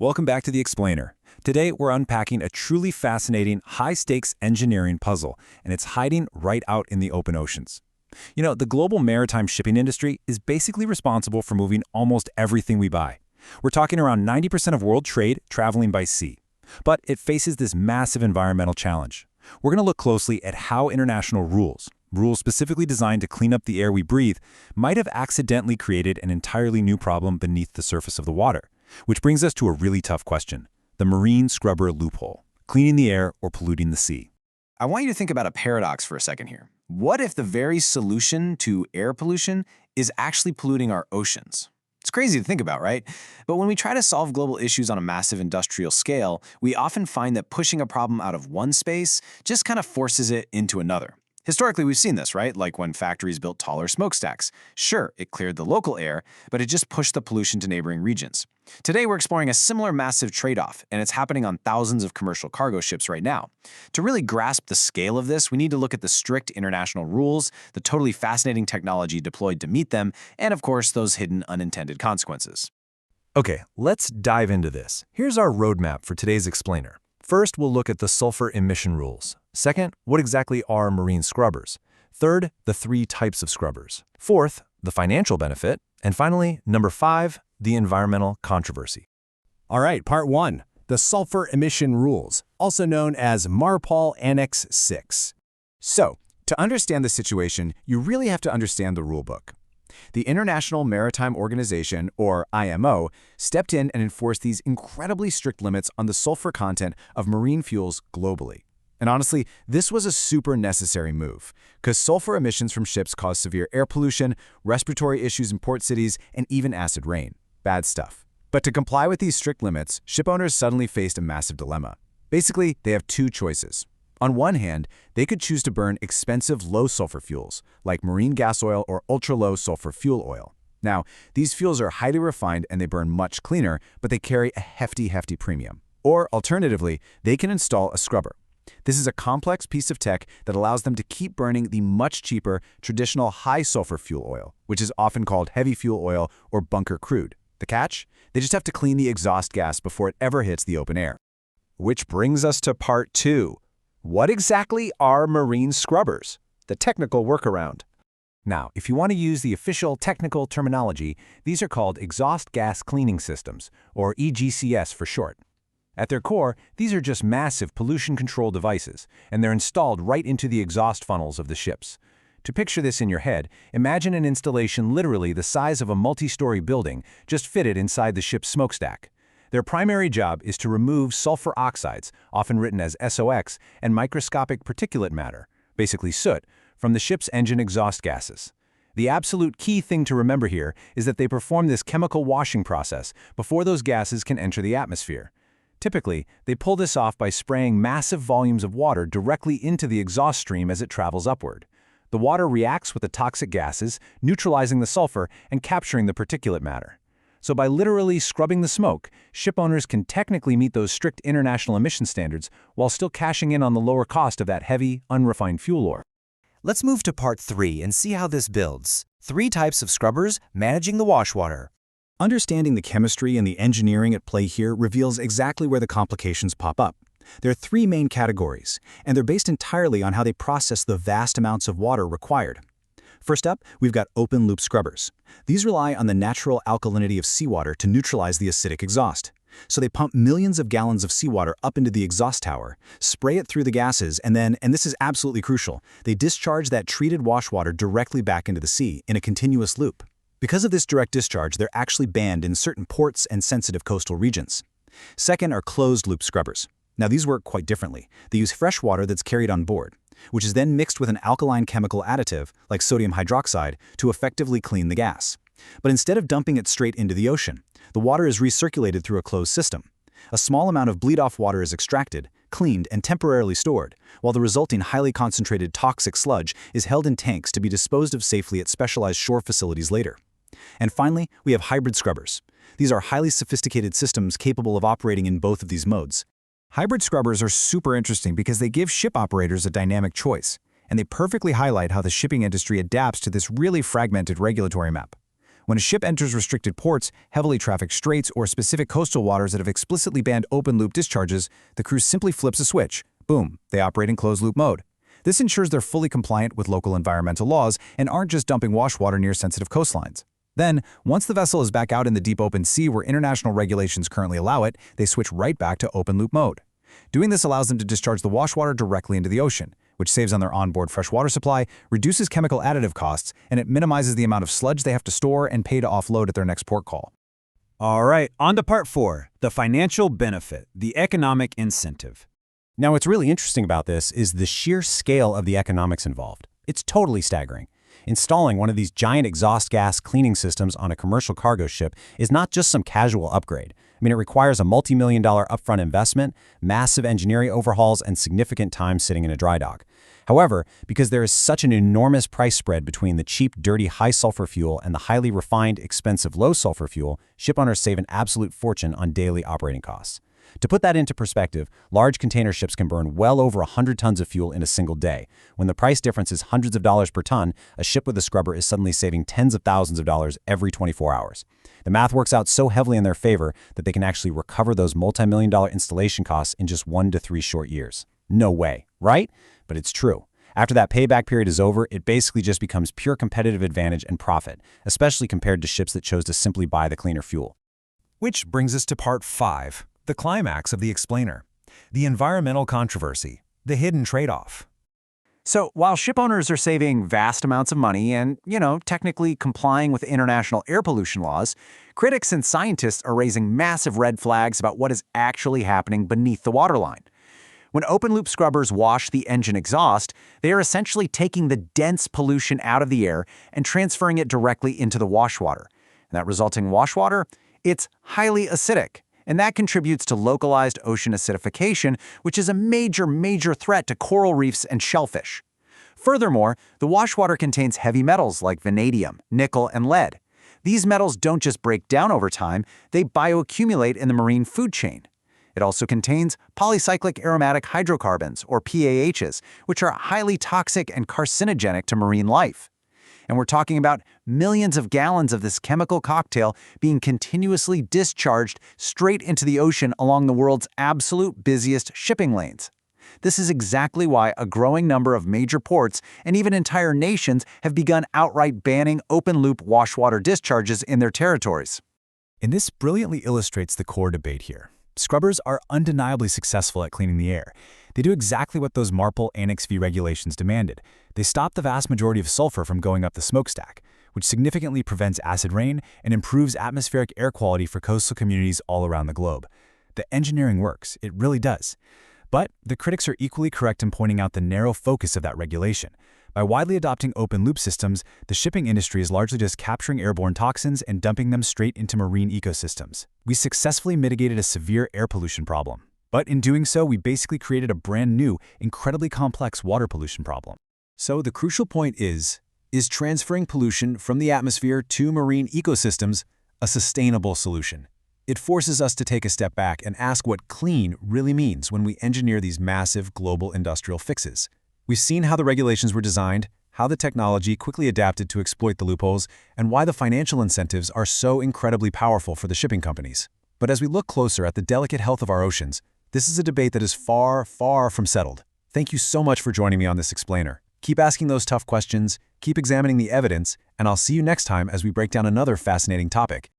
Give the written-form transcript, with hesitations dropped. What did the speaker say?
Welcome back to The Explainer. Today, we're unpacking a truly fascinating, high-stakes engineering puzzle, and it's hiding right out in the open oceans. You know, the global maritime shipping industry is basically responsible for moving almost everything we buy. We're talking around 90% of world trade traveling by sea. But it faces this massive environmental challenge. We're going to look closely at how international rules specifically designed to clean up the air we breathe, might have accidentally created an entirely new problem beneath the surface of the water. Which brings us to a really tough question: the Marine Scrubber Loophole, cleaning the air or polluting the sea. I want you to think about a paradox for a second here. What if the very solution to air pollution is actually polluting our oceans? It's crazy to think about, right? But when we try to solve global issues on a massive industrial scale, we often find that pushing a problem out of one space just kind of forces it into another. Historically, we've seen this, right? Like when factories built taller smokestacks. Sure, it cleared the local air, but it just pushed the pollution to neighboring regions. Today, we're exploring a similar massive trade-off, and it's happening on thousands of commercial cargo ships right now. To really grasp the scale of this, we need to look at the strict international rules, the totally fascinating technology deployed to meet them, and of course, those hidden unintended consequences. Okay, let's dive into this. Here's our roadmap for today's explainer. First, we'll look at the sulfur emission rules. Second, what exactly are marine scrubbers? Third, the 3 types of scrubbers. Fourth, the financial benefit. And finally, number 5, the environmental controversy. All right, part 1, the sulfur emission rules, also known as MARPOL Annex VI. So, to understand the situation, you really have to understand the rulebook. The International Maritime Organization, or IMO, stepped in and enforced these incredibly strict limits on the sulfur content of marine fuels globally. And honestly, this was a super necessary move, because sulfur emissions from ships cause severe air pollution, respiratory issues in port cities, and even acid rain. Bad stuff. But to comply with these strict limits, ship owners suddenly faced a massive dilemma. Basically, they have 2 choices. On one hand, they could choose to burn expensive low-sulfur fuels, like marine gas oil or ultra-low sulfur fuel oil. Now, these fuels are highly refined and they burn much cleaner, but they carry a hefty premium. Or, alternatively, they can install a scrubber. This is a complex piece of tech that allows them to keep burning the much cheaper traditional high-sulfur fuel oil, which is often called heavy fuel oil or bunker crude. The catch? They just have to clean the exhaust gas before it ever hits the open air. Which brings us to part 2. What exactly are marine scrubbers? The technical workaround. Now, if you want to use the official technical terminology, these are called exhaust gas cleaning systems, or EGCS for short. At their core, these are just massive pollution control devices, and they're installed right into the exhaust funnels of the ships. To picture this in your head, imagine an installation literally the size of a multi-story building, just fitted inside the ship's smokestack. Their primary job is to remove sulfur oxides, often written as SOx, and microscopic particulate matter, basically soot, from the ship's engine exhaust gases. The absolute key thing to remember here is that they perform this chemical washing process before those gases can enter the atmosphere. Typically, they pull this off by spraying massive volumes of water directly into the exhaust stream as it travels upward. The water reacts with the toxic gases, neutralizing the sulfur and capturing the particulate matter. So by literally scrubbing the smoke, ship owners can technically meet those strict international emission standards while still cashing in on the lower cost of that heavy, unrefined fuel oil. Let's move to part 3 and see how this builds. 3 types of scrubbers managing the wash water. Understanding the chemistry and the engineering at play here reveals exactly where the complications pop up. There are 3 main categories, and they're based entirely on how they process the vast amounts of water required. First up, we've got open-loop scrubbers. These rely on the natural alkalinity of seawater to neutralize the acidic exhaust. So they pump millions of gallons of seawater up into the exhaust tower, spray it through the gases, and then, and this is absolutely crucial, they discharge that treated wash water directly back into the sea in a continuous loop. Because of this direct discharge, they're actually banned in certain ports and sensitive coastal regions. Second are closed-loop scrubbers. Now these work quite differently. They use fresh water that's carried on board, which is then mixed with an alkaline chemical additive, like sodium hydroxide, to effectively clean the gas. But instead of dumping it straight into the ocean, the water is recirculated through a closed system. A small amount of bleed-off water is extracted, cleaned, and temporarily stored, while the resulting highly concentrated toxic sludge is held in tanks to be disposed of safely at specialized shore facilities later. And finally, we have hybrid scrubbers. These are highly sophisticated systems capable of operating in both of these modes. Hybrid scrubbers are super interesting because they give ship operators a dynamic choice, and they perfectly highlight how the shipping industry adapts to this really fragmented regulatory map. When a ship enters restricted ports, heavily trafficked straits, or specific coastal waters that have explicitly banned open-loop discharges, the crew simply flips a switch. Boom, they operate in closed-loop mode. This ensures they're fully compliant with local environmental laws and aren't just dumping wash water near sensitive coastlines. Then, once the vessel is back out in the deep open sea where international regulations currently allow it, they switch right back to open-loop mode. Doing this allows them to discharge the wash water directly into the ocean, which saves on their onboard freshwater supply, reduces chemical additive costs, and it minimizes the amount of sludge they have to store and pay to offload at their next port call. All right, on to part 4, the financial benefit, the economic incentive. Now, what's really interesting about this is the sheer scale of the economics involved. It's totally staggering. Installing one of these giant exhaust gas cleaning systems on a commercial cargo ship is not just some casual upgrade. I mean, it requires a multi-million-dollar upfront investment, massive engineering overhauls, and significant time sitting in a dry dock. However, because there is such an enormous price spread between the cheap, dirty, high-sulfur fuel and the highly refined, expensive, low-sulfur fuel, ship owners save an absolute fortune on daily operating costs. To put that into perspective, large container ships can burn well over 100 tons of fuel in a single day. When the price difference is hundreds of dollars per ton, a ship with a scrubber is suddenly saving tens of thousands of dollars every 24 hours. The math works out so heavily in their favor that they can actually recover those multi-million-dollar installation costs in just 1 to 3 short years. No way, right? But it's true. After that payback period is over, it basically just becomes pure competitive advantage and profit, especially compared to ships that chose to simply buy the cleaner fuel. Which brings us to part 5, the climax of the explainer, the environmental controversy, the hidden trade-off. So while ship owners are saving vast amounts of money and, technically complying with international air pollution laws, critics and scientists are raising massive red flags about what is actually happening beneath the waterline. When open-loop scrubbers wash the engine exhaust, they are essentially taking the dense pollution out of the air and transferring it directly into the wash water. And that resulting wash water, it's highly acidic. And that contributes to localized ocean acidification, which is a major threat to coral reefs and shellfish. Furthermore, the wash water contains heavy metals like vanadium, nickel, and lead. These metals don't just break down over time, they bioaccumulate in the marine food chain. It also contains polycyclic aromatic hydrocarbons, or PAHs, which are highly toxic and carcinogenic to marine life. And we're talking about millions of gallons of this chemical cocktail being continuously discharged straight into the ocean along the world's absolute busiest shipping lanes. This is exactly why a growing number of major ports and even entire nations have begun outright banning open-loop wash-water discharges in their territories. And this brilliantly illustrates the core debate here. Scrubbers are undeniably successful at cleaning the air. They do exactly what those MARPOL Annex V regulations demanded. They stop the vast majority of sulfur from going up the smokestack, which significantly prevents acid rain and improves atmospheric air quality for coastal communities all around the globe. The engineering works, it really does. But the critics are equally correct in pointing out the narrow focus of that regulation. By widely adopting open-loop systems, the shipping industry is largely just capturing airborne toxins and dumping them straight into marine ecosystems. We successfully mitigated a severe air pollution problem. But in doing so, we basically created a brand new, incredibly complex water pollution problem. So the crucial point is transferring pollution from the atmosphere to marine ecosystems a sustainable solution? It forces us to take a step back and ask what clean really means when we engineer these massive global industrial fixes. We've seen how the regulations were designed, how the technology quickly adapted to exploit the loopholes, and why the financial incentives are so incredibly powerful for the shipping companies. But as we look closer at the delicate health of our oceans, this is a debate that is far from settled. Thank you so much for joining me on this explainer. Keep asking those tough questions, keep examining the evidence, and I'll see you next time as we break down another fascinating topic.